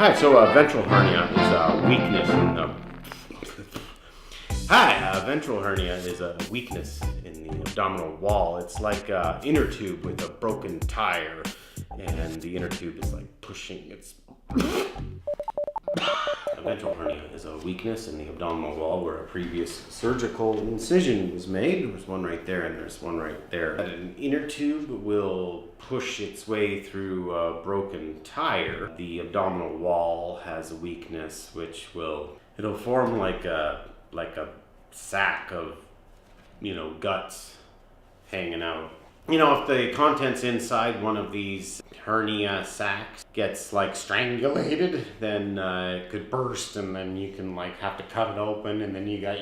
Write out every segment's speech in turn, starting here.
Hi, so ventral hernia is a weakness in the... ventral hernia is a weakness in the abdominal wall. It's like an inner tube with a broken tire, and the inner tube is like pushing its... A ventral hernia is a weakness in the abdominal wall where a previous surgical incision was made. There's one right there and there's one right there. An inner tube will push its way through a broken tire. The abdominal wall has a weakness which it'll form like a sack of, guts hanging out. If the contents inside one of these hernia sacs gets like strangulated, then it could burst, and then you can have to cut it open, and then you got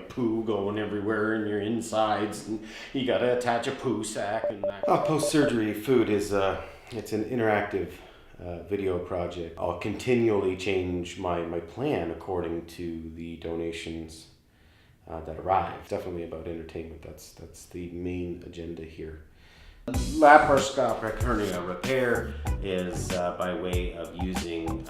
poo going everywhere in your insides, and you got to attach a poo sac and that. Post-surgery food is it's an interactive video project. I'll continually change my plan according to the donations that arrive. It's definitely about entertainment. That's the main agenda here. Laparoscopic hernia repair is by way of using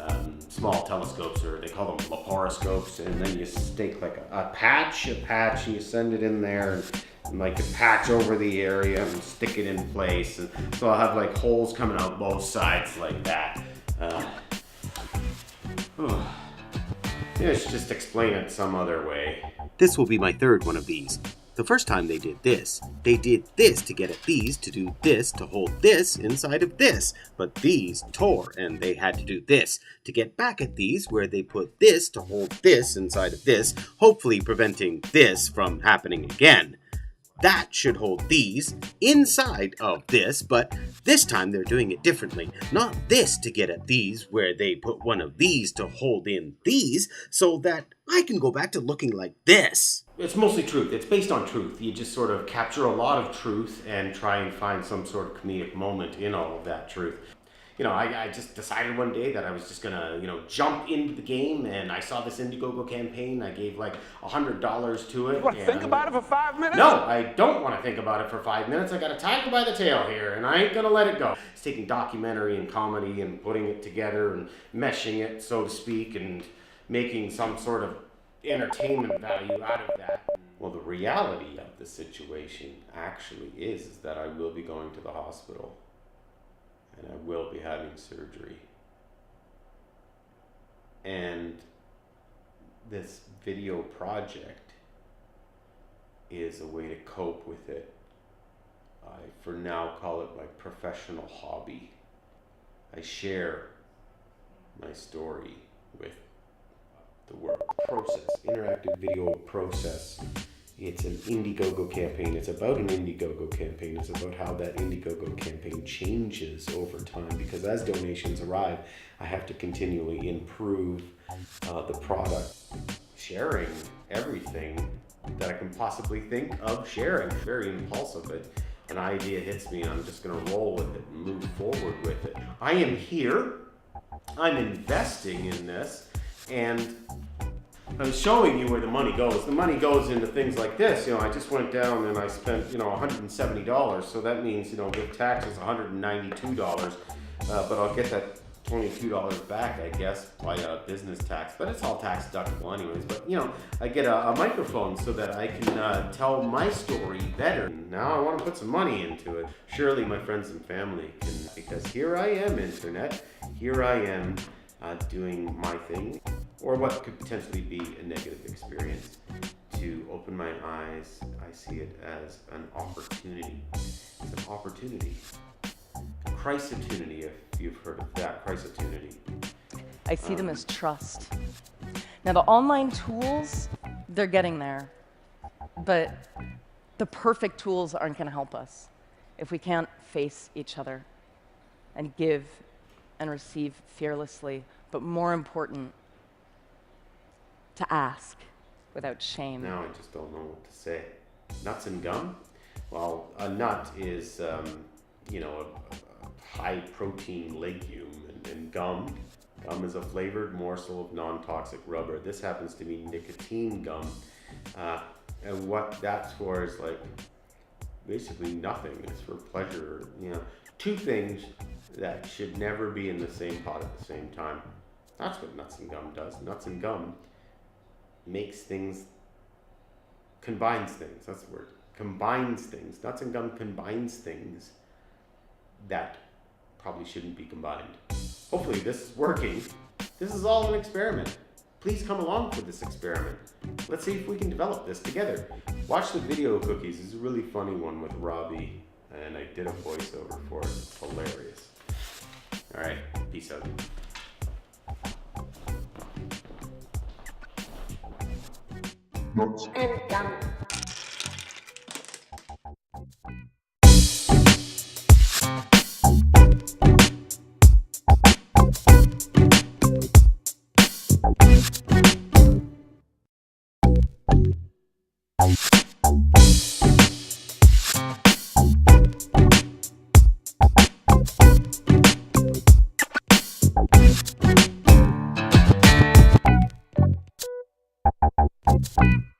small telescopes, or they call them laparoscopes, and then you stake like a patch, and you send it in there and like a patch over the area and stick it in place. And so I'll have like holes coming out both sides like that. Let's just explain it some other way. This will be my third one of these. The first time they did this to get at these, to do this, to hold this inside of this. But these tore, and they had to do this to get back at these, where they put this to hold this inside of this, hopefully preventing this from happening again. That should hold these inside of this, but this time they're doing it differently. Not this to get at these, where they put one of these to hold in these, so that I can go back to looking like this. It's mostly truth. It's based on truth. You just sort of capture a lot of truth and try and find some sort of comedic moment in all of that truth. I just decided one day that I was just gonna, jump into the game, and I saw this Indiegogo campaign. I gave like $100 to it. You want to think about it for 5 minutes? No, I don't want to think about it for 5 minutes. I got a tiger by the tail here, and I ain't gonna let it go. It's taking documentary and comedy and putting it together and meshing it, so to speak, and making some sort of entertainment value out of that. Well, the reality of the situation actually is that I will be going to the hospital. And I will be having surgery. And this video project is a way to cope with it. I, for now, call it my professional hobby. I share my story with the world. Process, interactive video process. It's an Indiegogo campaign. It's about an Indiegogo campaign. It's about how that Indiegogo campaign changes over time, because as donations arrive, I have to continually improve the product. Sharing everything that I can possibly think of sharing. Very impulsive. An idea hits me and I'm just going to roll with it and move forward with it. I am here. I'm investing in this, and I'm showing you where the money goes. The money goes into things like this. I just went down and I spent, $170. So that means, with taxes, $192. But I'll get that $22 back, I guess, by business tax. But it's all tax deductible anyways. But, I get a microphone so that I can tell my story better. Now I want to put some money into it. Surely my friends and family can, because here I am, internet. Here I am doing my thing. Or what could potentially be a negative experience. To open my eyes, I see it as an opportunity. It's an opportunity. Christ-opportunity, if you've heard of that, Christ-opportunity. I see them as trust. Now the online tools, they're getting there, but the perfect tools aren't going to help us if we can't face each other and give and receive fearlessly, but more important, to ask without shame. Now I just don't know what to say. Nuts and gum? Well, a nut is, a high protein legume, and gum is a flavored morsel of non-toxic rubber. This happens to be nicotine gum. And what that's for is basically nothing. It's for pleasure. Two things that should never be in the same pot at the same time. That's what nuts and gum does. Nuts and gum makes things, combines things, that's the word. Combines things. Nuts and gum combines things that probably shouldn't be combined. Hopefully this is working. This is all an experiment. Please come along for this experiment. Let's see if we can develop this together. Watch the video cookies. It's a really funny one with Robbie, and I did a voiceover for it. It's hilarious. All right, peace out. Nuts and gum. Thank you.